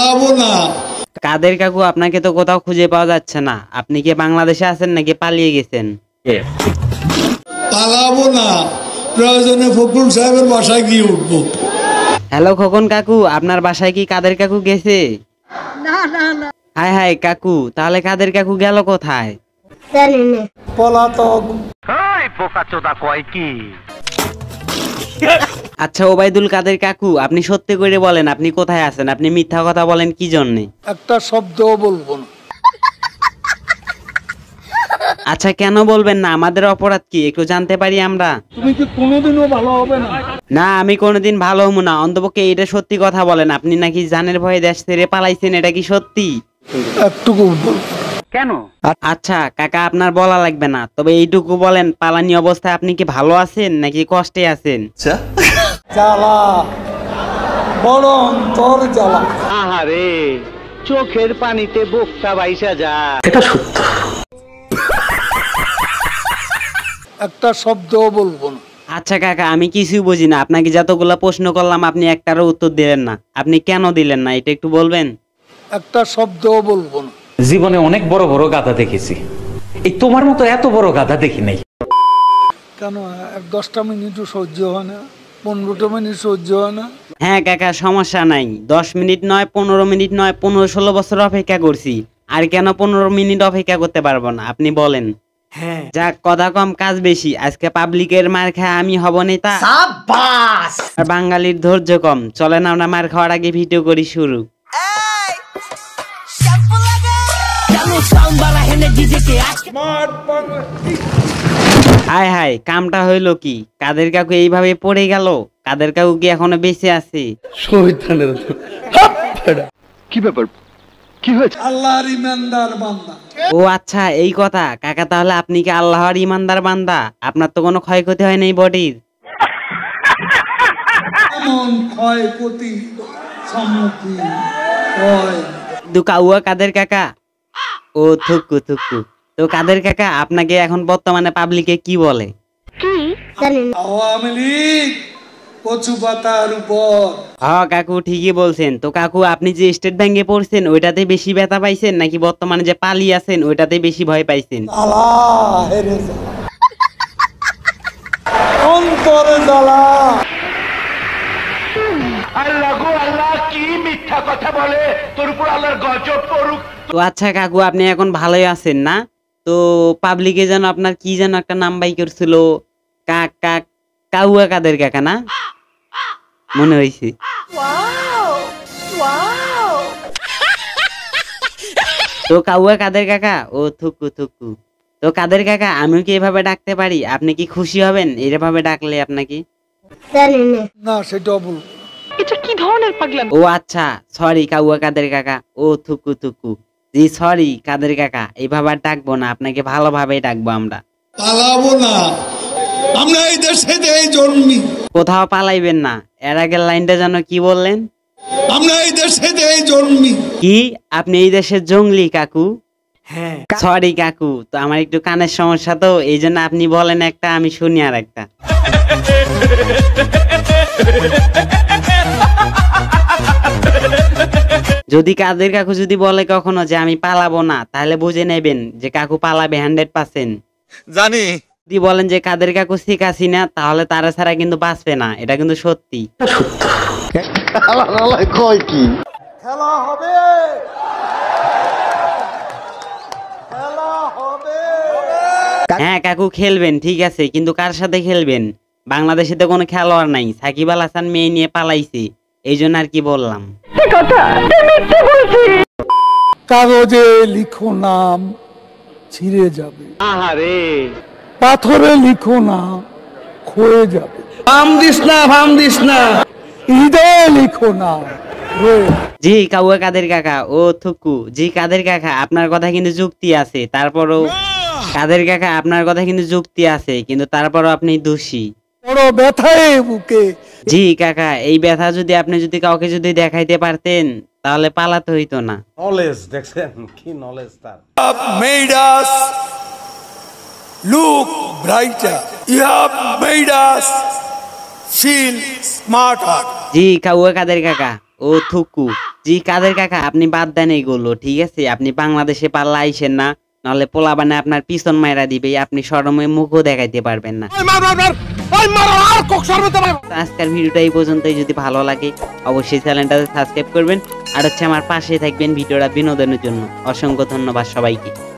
পালাবো না। কাদের কাকু আপনাকে তো কোথাও খুঁজে পাওয়া যাচ্ছে না, আপনি কি বাংলাদেশে আছেন নাকি পালিয়ে গেছেন? পালাবো না, প্রয়োজনে ফখরুল সাহেবের বাসায় গিয়ে উঠবো। হ্যালো খোকন কাকু, আপনার বাসায় কি কাদের কাকু গেছে? না না না। হাই হাই কাকু, তাহলে কাদের কাকু গেল কোথায়? জানি না। পলাতক। এই বোকাচোদা কয় কি? আচ্ছা ওবাইদুল কাদের কাকু, আপনি সত্যি করে বলেন আপনি কোথায় আছেন? আপনি মিথ্যা কথা বলেন কি জন্যে? একটা শব্দও বলবো না। আচ্ছা কেন বলবেন না? আমাদের অপরাধ কি একটু জানতে পারি আমরা? তুমি কি কোনোদিনও ভালো হবে না? না আমি কোনোদিন ভালো হবো না, অন্তপক্ষে এটা সত্যি কথা বলেন। আপনি নাকি জানের ভয়ে দেশ ছেড়ে পালাইছেন, এটা কি সত্যি? একটুকু কেন? আচ্ছা কাকা আপনার বলা লাগবে না, তবে এইটুকু বলেন পালানি অবস্থায় আপনি কি ভালো আছেন নাকি কষ্টে আছেন? জ্বালা, বড় অন্তর জ্বালা। আহারে, চোখের পানিতে বোকটা বাইসা যায়। এটা সত্য। একটা শব্দও বলবো না। আচ্ছা কাকা আমি কিছুই বুঝি না, আপনাকে যতগুলা প্রশ্ন করলাম আপনি একটারও উত্তর দিলেন না। আপনি কেন দিলেন না এটা একটু বলবেন? একটা শব্দও বলবো না। জীবনে অনেক বড় বড় গাধা দেখেছি, এই তোমার মতো এত বড় গাধা দেখি নাই। কেন 10টা মিনিটও সহ্য হয় না? 15টা মিনিট সহ্য হয় না? হ্যাঁ কাকা সমস্যা নাই, 10 মিনিট নয় 15 মিনিট নয় 15-16 বছর অপেক্ষা করছি, আর কেন 15 মিনিট অপেক্ষা করতে পারবো না আপনি বলেন? হ্যাঁ যাক কথা কম কাজ বেশি, আজকে পাবলিকের মার খায় আমি হব নেতা। সাবাস। আর বাঙালির ধৈর্য কম, চলেন আমরা মার খাওয়ার আগে ভিডিও করি শুরু। হায় হায় কামটা হইলো কি? কাদের কাকু এইভাবে পড়ে গেল? কাদের কাকু কি এখনো বেঁচে আছে? কি ব্যাপার, কি হয়েছে? আল্লাহর ইমানদার বান্দা। ও আচ্ছা এই কথা কাকা, তাহলে আপনি কি আল্লাহর ইমানদার বান্দা? আপনার তো কোনো ক্ষয়ক্ষতি হয় নাই বডির? এমন ক্ষয়ক্ষতি সম্মুখীন হয়। দুকাউয়া কাদের কাকা? ও থুকু থুকু। তো কাদের কাকা আপনাকে এখন বর্তমানে পাবলিকে কি বলে? জানি না। আওয়ামী লীগ কচু পাতার উপর। হ্যাঁ কাকু ঠিকই বলছেন। তো কাকু আপনি যে স্টেট ব্যাংকে পড়ছেন ওইটাতে বেশি ব্যথা পাইছেন নাকি বর্তমানে যে পালিয়ে আছেন ওইটাতে বেশি ভয় পাইছেন? আল্লাহ হেরে যা, অন্তরে জ্বালা। আল্লাহ গো আল্লাহ, কি মিথ্যা কথা বলে, তোর উপর আল্লাহর গজব পড়ুক। তো আচ্ছা কাকু আপনি এখন ভালোই আছেন না? তো পাবলিকে যেন আপনার কি যেন একটা নাম বাই করছিল, কাক কাক কাউয়া কাদের কাকা না মনে হয়েছে? তো কাউয়া কাদের কাকা? ও থুকু থুকু। তো কাদের কাকা আমিও কি এভাবে ডাকতে পারি? আপনি কি খুশি হবেন এভাবে ডাকলে আপনাকে? জানি না। না সেটাও বলবো। এটা কি ধরনের পাগলামি? ও আচ্ছা সরি কাউয়া কাদের কাকা, ও থুকু থুকু। জি সরি কাদের কাকা, এইভাবে আর ডাকবো না, আপনাকে ভালোভাবে ডাকবো আমরা। পালাবো না, আমরা এই দেশে জন্মি। কোথাও পালাইবেন না। এর আগের লাইনটা যেন কি বললেন? আমরা এই দেশে জন্মি। কি আপনি এই দেশের জঙ্গলি কাকু? হ্যাঁ সরি কাকু, তো আমার একটু কানের সমস্যা, তো এই জন্য আপনি বলেন একটা আমি শুনি আর একটা। যদি কাদের কাকু যদি বলে কখনো যে আমি পালাবো না, তাহলে বুঝে নেবেন যে কাকু পালাবে 100%। জানি। যদি বলেন যে কাদের কাকু ঠিক আছি না, তাহলে তারা ছাড়া কিন্তু বাঁচবে না, এটা কিন্তু সত্যি। কয় কি? খেলা হবে, খেলা হবে। হ্যাঁ কাকু খেলবেন ঠিক আছে, কিন্তু কার সাথে খেলবেন? বাংলাদেশে তো কোনো খেলোয়াড় নাই, সাকিব আল হাসান মেয়ে নিয়ে পালাইছে, এই জন্য আর কি বললাম। কাগজে লিখো নাম ছিঁড়ে যাবে, আহারে, পাথরে লিখো নাম ক্ষয়ে যাবে। ভাম দিস না। হৃদয়ে লিখো নাম রয়ে। জি কাউয়া কাদের কাকা, ও থুকু। জি কাদের কাকা আপনার কথা কিন্তু যুক্তি আছে, তারপরও কাদের কাকা আপনার কথা কিন্তু যুক্তি আছে, কিন্তু তারপরও আপনি দোষী। বড় ব্যথায় বুকে। জি কাকা এই ব্যথা যদি আপনি যদি কাউকে যদি দেখাইতে পারতেন তাহলে পালাতে হইতো না। নলেজ দেখছেন কি নলেজ তার। Made us look brighter. You have made us feel smarter. জি কাউয়া কাদের কাকা, ও থুকু। জি কাদের কাকা, আপনি বাদ দেন এইগুলো, ঠিক আছে? আপনি বাংলাদেশে পারলে আইসেন না, নাহলে পোলাবানে আপনার পিছন মাইরা দিবে, আপনি শরমে মুখও দেখাইতে পারবেন না। তো আজকের ভিডিওটা এই পর্যন্তই। যদি ভালো লাগে অবশ্যই চ্যানেলটাতে সাবস্ক্রাইব করবেন, আর হচ্ছে আমার পাশে থাকবেন ভিডিওটা বিনোদনের জন্য। অসংখ্য ধন্যবাদ সবাইকে।